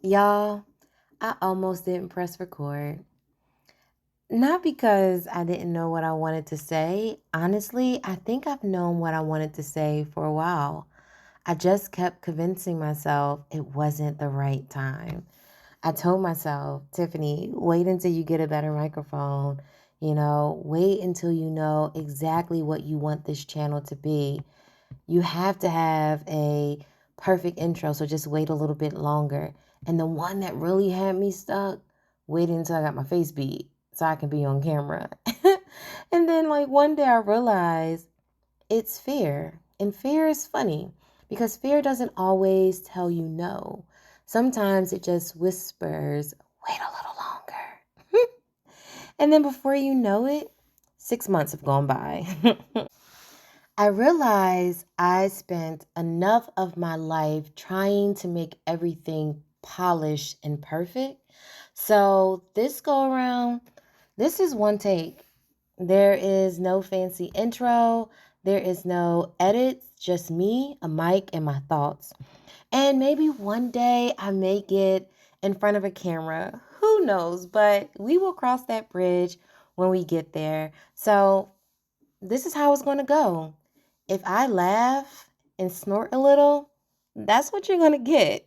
Y'all, I almost didn't press record. Not because I didn't know what I wanted to say. Honestly, I think I've known what I wanted to say for a while. I just kept convincing myself it wasn't the right time. I told myself, Tiffany, wait until you get a better microphone. Wait until you know exactly what you want this channel to be. You have to have a perfect intro, so just wait a little bit longer. And the one that really had me stuck, waiting until I got my face beat so I can be on camera. And then, like, one day I realized it's fear. And fear is funny because fear doesn't always tell you no. Sometimes it just whispers, wait a little longer. And then before you know it, 6 months have gone by. I realized I spent enough of my life trying to make everything polished and perfect. So this go around, this is one take. There is no fancy intro. There is no edits, just me, a mic, and my thoughts. And maybe one day I may get in front of a camera. Who knows? But we will cross that bridge when we get there. So this is how it's going to go. If I laugh and snort a little, that's what you're going to get.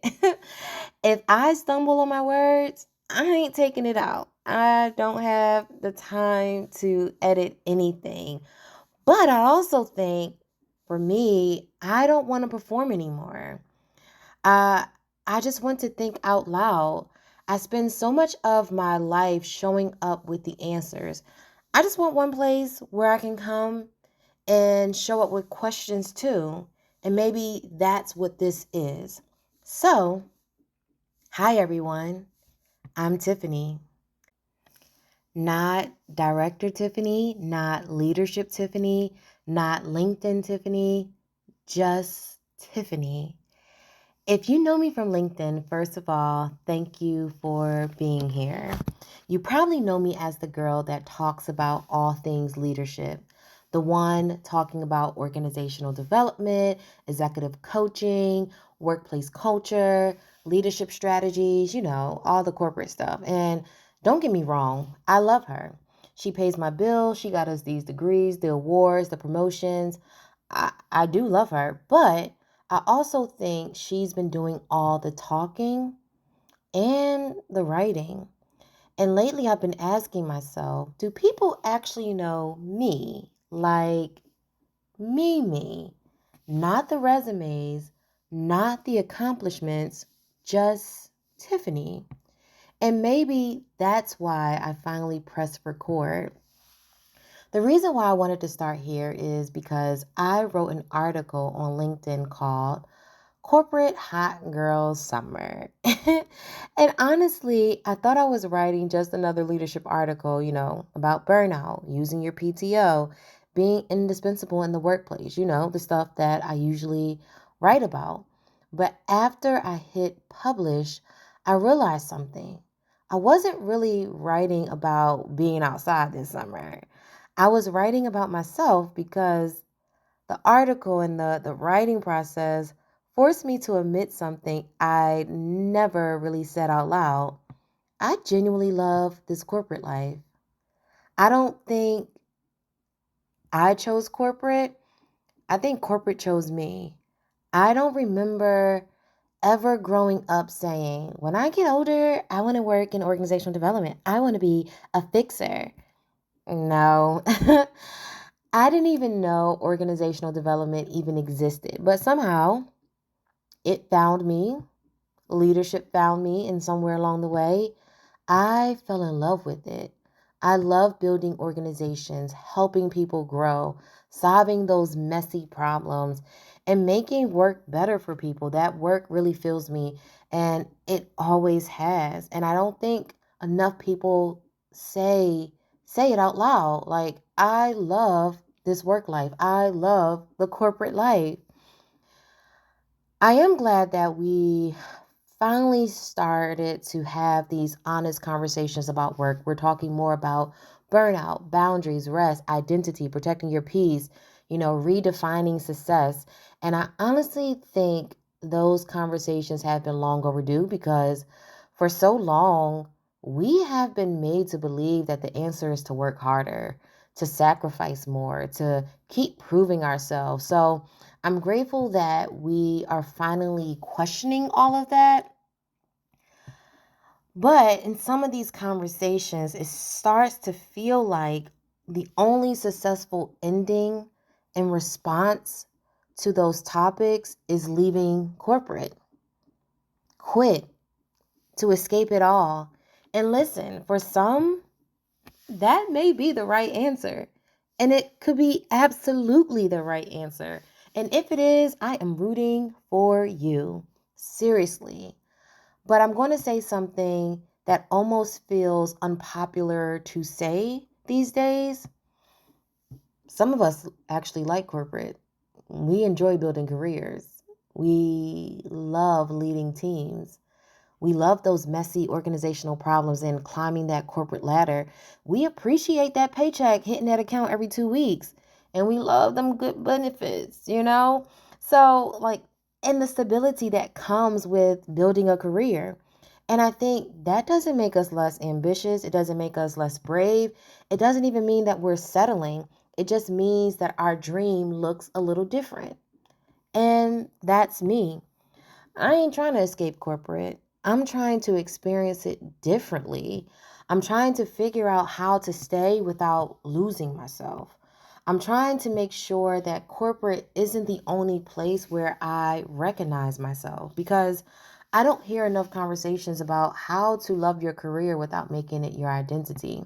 If I stumble on my words, I ain't taking it out. I don't have the time to edit anything. But I also think for me, I don't want to perform anymore. Uh, I just want to think out loud. I spend so much of my life showing up with the answers. I just want one place where I can come and show up with questions too. And maybe that's what this is. So, hi everyone. I'm Tiffany. Not director Tiffany, not leadership Tiffany, not LinkedIn Tiffany, just Tiffany. If you know me from LinkedIn, first of all, thank you for being here. You probably know me as the girl that talks about all things leadership, the one talking about organizational development, executive coaching, workplace culture, leadership strategies, all the corporate stuff. And don't get me wrong, I love her. She pays my bills, she got us these degrees, the awards, the promotions. I do love her, but I also think she's been doing all the talking and the writing. And lately I've been asking myself, do people actually know me? Like me? Not the resumes, not the accomplishments, just Tiffany. And maybe that's why I finally pressed record. The reason why I wanted to start here is because I wrote an article on LinkedIn called Corporate Hot Girl Summer. And honestly, I thought I was writing just another leadership article, about burnout, using your PTO, being indispensable in the workplace, the stuff that I usually write about. But after I hit publish, I realized something. I wasn't really writing about being outside this summer. I was writing about myself because the article and the writing process forced me to admit something I never really said out loud. I genuinely love this corporate life. I don't think I chose corporate. I think corporate chose me. I don't remember ever growing up saying, when I get older, I want to work in organizational development. I want to be a fixer. No. I didn't even know organizational development even existed, but somehow it found me, leadership found me, and somewhere along the way, I fell in love with it. I love building organizations, helping people grow, solving those messy problems, and making work better for people. That work really fills me, and it always has. And I don't think enough people say it out loud. Like, I love this work life. I love the corporate life. I am glad that we finally started to have these honest conversations about work. We're talking more about burnout, boundaries, rest, identity, protecting your peace, redefining success. And I honestly think those conversations have been long overdue because for so long, we have been made to believe that the answer is to work harder, to sacrifice more, to keep proving ourselves. So I'm grateful that we are finally questioning all of that. But in some of these conversations, it starts to feel like the only successful ending in response to those topics is leaving corporate, quit to escape it all. And listen, for some, that may be the right answer. And it could be absolutely the right answer. And if it is, I am rooting for you. Seriously. But I'm going to say something that almost feels unpopular to say these days. Some of us actually like corporate. We enjoy building careers. We love leading teams. We love those messy organizational problems and climbing that corporate ladder. We appreciate that paycheck hitting that account every 2 weeks. And we love them good benefits, you know? So, like, and the stability that comes with building a career. And I think that doesn't make us less ambitious. It doesn't make us less brave. It doesn't even mean that we're settling. It just means that our dream looks a little different. And that's me. I ain't trying to escape corporate. I'm trying to experience it differently. I'm trying to figure out how to stay without losing myself. I'm trying to make sure that corporate isn't the only place where I recognize myself because I don't hear enough conversations about how to love your career without making it your identity.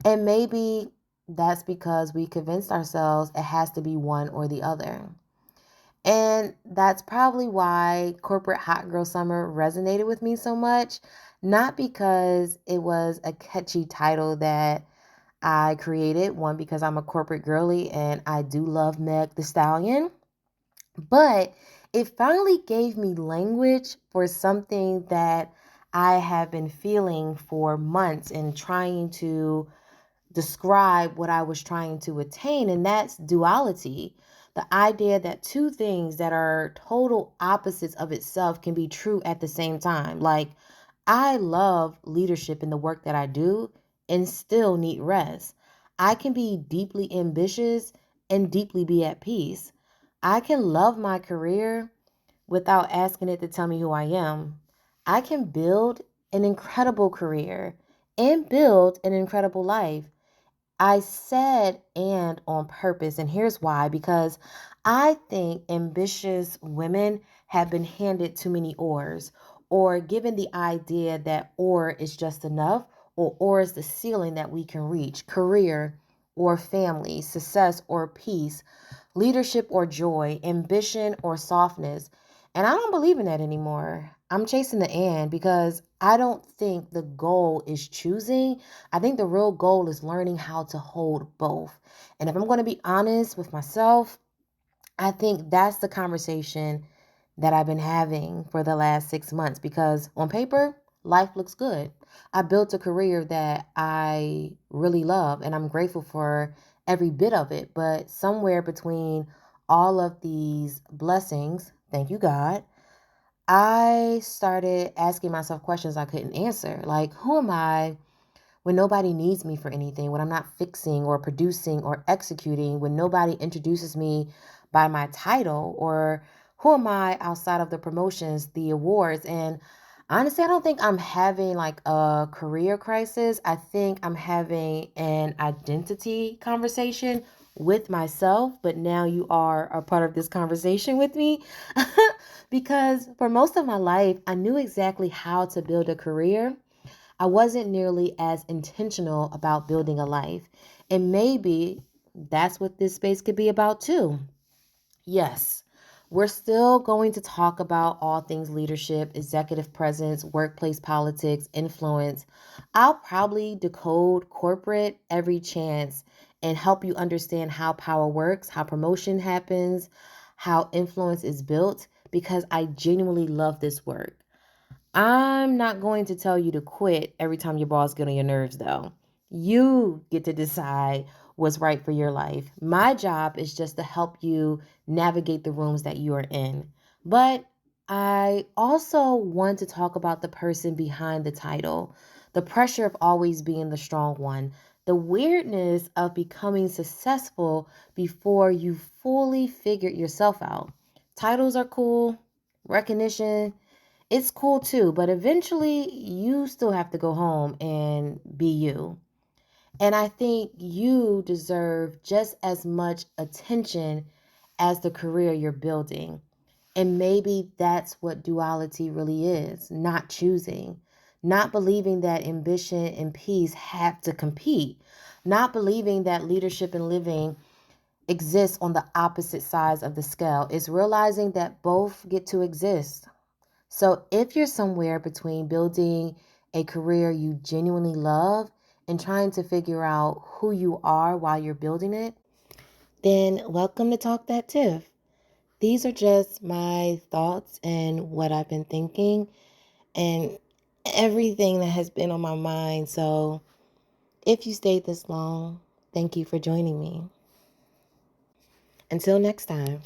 And maybe that's because we convinced ourselves it has to be one or the other. And that's probably why Corporate Hot Girl Summer resonated with me so much. Not because it was a catchy title that I created, one, because I'm a corporate girly and I do love Meg the Stallion, but it finally gave me language for something that I have been feeling for months and trying to describe what I was trying to attain, and that's duality. The idea that two things that are total opposites of itself can be true at the same time. Like, I love leadership in the work that I do and still need rest. I can be deeply ambitious and deeply be at peace. I can love my career without asking it to tell me who I am. I can build an incredible career and build an incredible life. I said and on purpose, and here's why, because I think ambitious women have been handed too many oars or given the idea that or is just enough or is the ceiling that we can reach, career or family, success or peace, leadership or joy, ambition or softness. And I don't believe in that anymore. I'm chasing the and because I don't think the goal is choosing. I think the real goal is learning how to hold both. And if I'm going to be honest with myself, I think that's the conversation that I've been having for the last 6 months because on paper, life looks good. I built a career that I really love and I'm grateful for every bit of it. But somewhere between all of these blessings, thank you, God, I started asking myself questions I couldn't answer. Like, who am I when nobody needs me for anything, when I'm not fixing or producing or executing, when nobody introduces me by my title, or who am I outside of the promotions, the awards? And honestly, I don't think I'm having like a career crisis. I think I'm having an identity conversation with myself, but now you are a part of this conversation with me because for most of my life, I knew exactly how to build a career. I wasn't nearly as intentional about building a life. And maybe that's what this space could be about too. Yes, we're still going to talk about all things leadership, executive presence, workplace politics, influence. I'll probably decode corporate every chance and help you understand how power works, how promotion happens, how influence is built, because I genuinely love this work. I'm not going to tell you to quit every time your boss get on your nerves though. You get to decide what's right for your life. My job is just to help you navigate the rooms that you are in. But I also want to talk about the person behind the title, the pressure of always being the strong one, the weirdness of becoming successful before you fully figured yourself out. Titles are cool, recognition, it's cool too, but eventually you still have to go home and be you. And I think you deserve just as much attention as the career you're building. And maybe that's what duality really is, not choosing, not believing that ambition and peace have to compete, not believing that leadership and living exist on the opposite sides of the scale. It's realizing that both get to exist. So if you're somewhere between building a career you genuinely love and trying to figure out who you are while you're building it, then welcome to Talk That Tiff. These are just my thoughts and what I've been thinking and everything that has been on my mind. So if you stayed this long, thank you for joining me. Until next time.